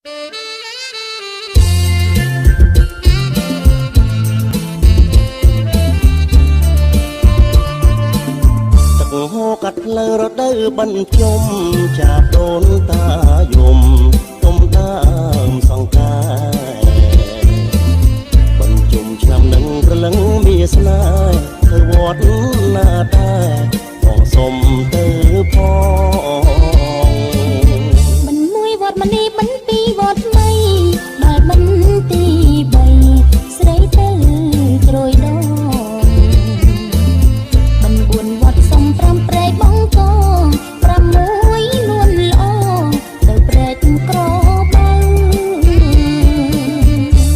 ហូកាត់ផ្លូវរដូវបញ្ជុំចាប់ដូនតាយំទុំដើមសង្ការបញ្ជុំឆ្នាំនឹងប្រលឹងមានស្នេហ៍ទៅវត្តណាតែផងសុំទៅផងមិនមួយវត្តមនីមិនពីរវត្តថ្មីដល់មិនទី3ស្រីទៅក្រួយដងមិន4វត្តសុំ5ព្រែកបងកង6នួនល្អទៅព្រែកក្របើ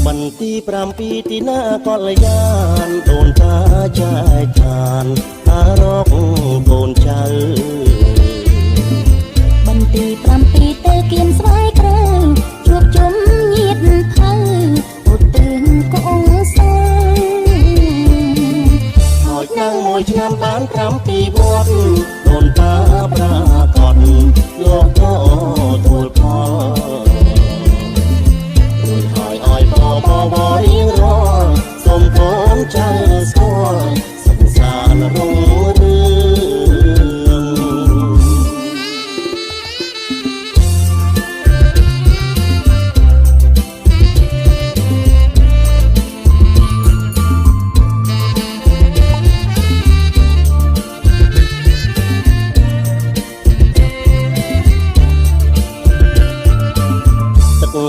បន្ទី7ទីណាកលយានដូនតាចែកឋានតារកកូនចៅបន្ទី7ទៅគៀនស្វាយក្រៅជួបជុំញាតភៅឧទ្ទិសកូនសើហើយនឹងមួយឆ្នាំបាន7វត្តដូនតាប្រាកដលោកក៏ទួលផលរួចហើយឲ្យបរៀងរាល់សូមកូនចៅស្គាល់សង្សាររុងរឿង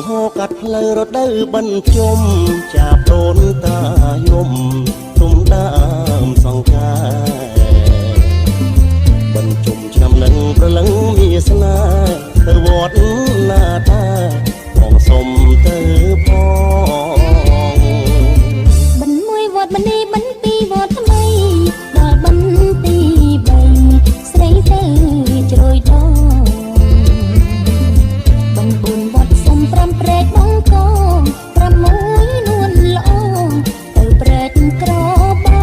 ហូកាត់ផ្លូវរដូវបញ្ជុំចាប់ដូនតាយំទុំដើមសង្ការបញ្ជុំឆ្នាំនឹងប្រលឹងមានស្នេហ៍ទៅវត្តណាតាផងសុំទៅផងមិនមួយវត្តមនីមិនពីរវត្តថ្មីដល់បន្ទី3ស្រីទៅជ្រោយដងបង4វត្តសុំ5ព្រែកបងកង6នួនល្អទៅព្រែកក្របើ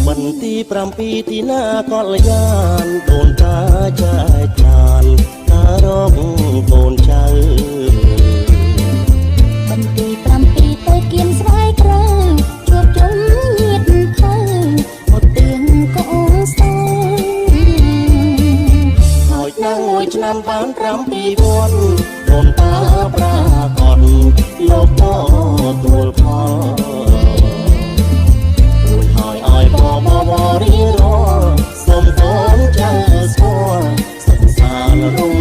បន្ទី7ទីណាកលយានដូនតាចែកឋានតារកកូនចៅបន្ទី7ទៅគៀនស្វាយក្រៅជួបជុំញាតភៅឧទ្ទិសកូនសើហើយនឹងមួយឆ្នាំបាន7វត្តដូនតាប្រាកដលោកក៏ទួលផលរួចហើយឲ្យបរៀងរាល់សូមកូនចៅស្គាល់សង្សាររុង